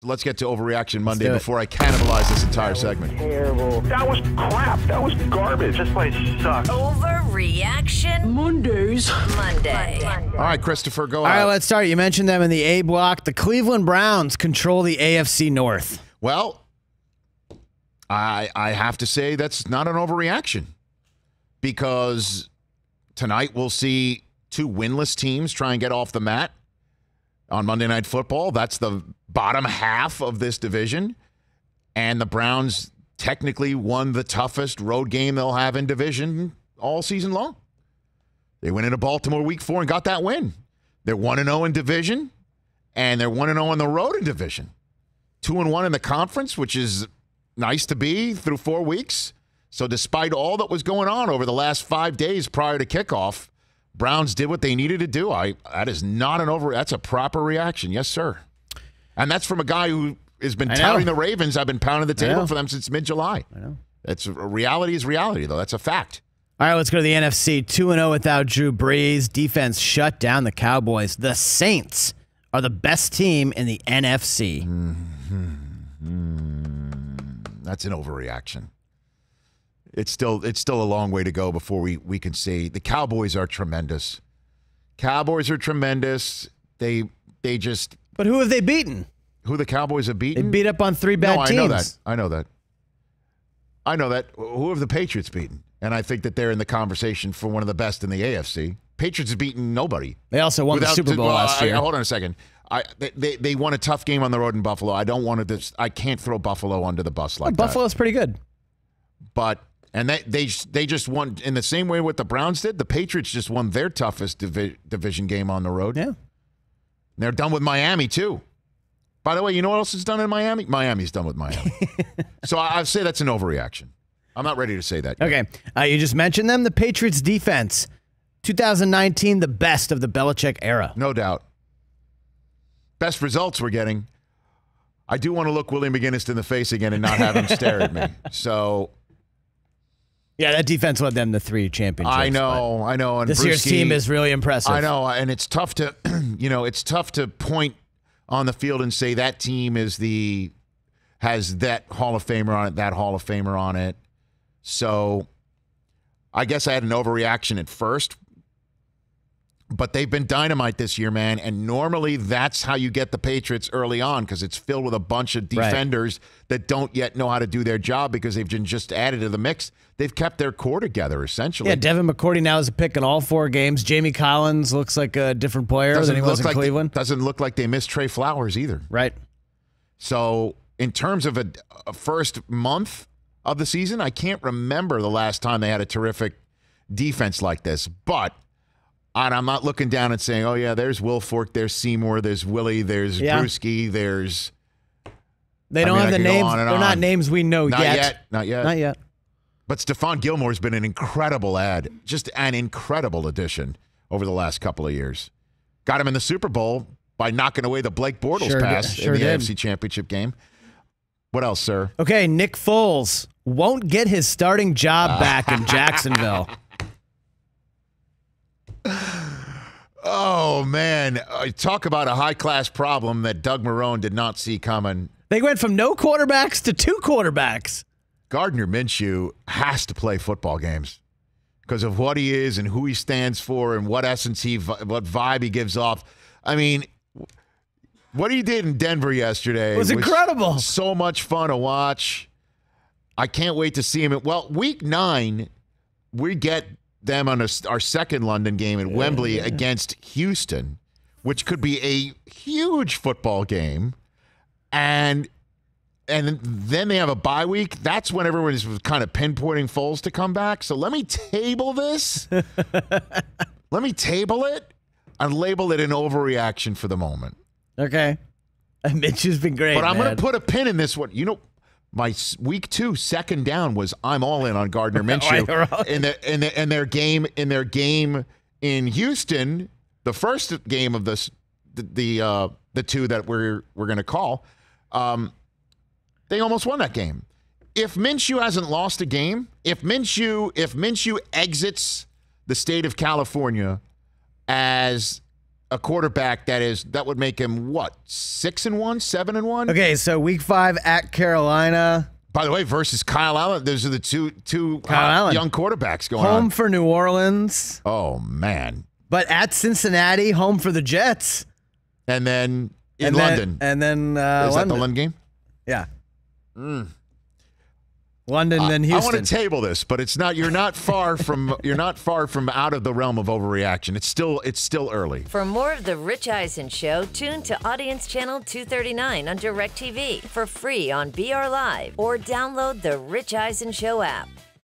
Let's get to Overreaction Monday before I cannibalize this entire segment. Terrible. That was crap. That was garbage. This place sucks. Overreaction Mondays. Monday. All right, Christopher, go All ahead. right, let's start. You mentioned them in the A block. The Cleveland Browns control the AFC North. Well, I have to say that's not an overreaction because tonight we'll see two winless teams try and get off the mat on Monday Night Football. That's the bottom half of this division. And the Browns technically won the toughest road game they'll have in division all season long. They went into Baltimore week 4 and got that win. They're 1-0 in division, and they're 1-0 on the road in division. 2-1 in the conference, which is nice to be through 4 weeks. So despite all that was going on over the last 5 days prior to kickoff, Browns did what they needed to do. That is not that's a proper reaction. Yes, sir. And that's from a guy who has been touting the Ravens. I've been pounding the table for them since mid-July. I know. Reality is reality, though. That's a fact. All right, let's go to the NFC. 2-0 without Drew Brees. Defense shut down the Cowboys. The Saints are the best team in the NFC. That's an overreaction. It's still a long way to go before we can say the Cowboys are tremendous. Cowboys are tremendous. They just. But who have they beaten? Who the Cowboys have beaten? They beat up on 3 bad teams. I know that. Who have the Patriots beaten? And I think that they're in the conversation for one of the best in the AFC. Patriots have beaten nobody. They also won the Super Bowl last year. Hold on a second. They won a tough game on the road in Buffalo. I can't throw Buffalo under the bus like that. Buffalo's pretty good. But they just won in the same way what the Browns did. The Patriots just won their toughest division game on the road. Yeah. And they're done with Miami too. By the way, you know what else is done in Miami? Miami's done with Miami. So I'd say that's an overreaction. I'm not ready to say that yet. Okay. You just mentioned them. The Patriots defense, 2019, the best of the Belichick era. No doubt. Best results we're getting. I do want to look Willie McGinnis in the face again and not have him stare at me. So, yeah, that defense led them to 3 championships. I know. And this year's team is really impressive. I know, and it's tough to, it's tough to point on the field and say that team has that Hall of Famer on it, that Hall of Famer on it. So, I guess I had an overreaction at first. But they've been dynamite this year, man. And normally that's how you get the Patriots early on because it's filled with a bunch of defenders that don't yet know how to do their job because they've been just added to the mix. They've kept their core together, essentially. Yeah, Devin McCourty now is a pick in all 4 games. Jamie Collins looks like a different player than he was in Cleveland. Doesn't look like they missed Trey Flowers either. Right. So in terms of a first month of the season, I can't remember the last time they had a terrific defense like this. But and I'm not looking down and saying, oh, yeah, there's Wilfork, there's Seymour, there's Willie, there's Brewski, there's... They don't have the names. They're not names we know yet. Not yet. But Stephon Gilmore's been an incredible ad, just an incredible addition over the last couple of years. Got him in the Super Bowl by knocking away the Blake Bortles pass in the AFC Championship game. What else, sir? Okay, Nick Foles won't get his starting job back in Jacksonville. Oh, man. Talk about a high-class problem that Doug Marrone did not see coming. They went from no quarterbacks to 2 quarterbacks. Gardner Minshew has to play football games because of what he is and who he stands for and what what vibe he gives off. I mean, what he did in Denver yesterday was incredible. So much fun to watch. I can't wait to see him. Week 9, we get them on our second London game at Wembley against Houston, which could be a huge football game. And then they have a bye week. That's when everyone is kind of pinpointing Foles to come back. So let me table this. Let me table it and label it an overreaction for the moment. Okay. Mitch's been great, but I'm going to put a pin in this one. You know, my week 2 second down was I'm all in on Gardner Minshew in their game in Houston. The first game of the 2 that we're going to call. They almost won that game. If Minshew hasn't lost a game, if Minshew exits the state of California as a quarterback that would make him what, 6-1, 7-1? Okay, so week 5 at Carolina. By the way, versus Kyle Allen. Those are the two young quarterbacks going on. Home for New Orleans. Oh, man. But at Cincinnati, home for the Jets. And then in London. And then Is London. that the London game? Yeah. London, then Houston. I want to table this, but it's not. You're not far from out of the realm of overreaction. It's still early. For more of the Rich Eisen Show, tune to Audience Channel 239 on DirecTV for free on BR Live or download the Rich Eisen Show app.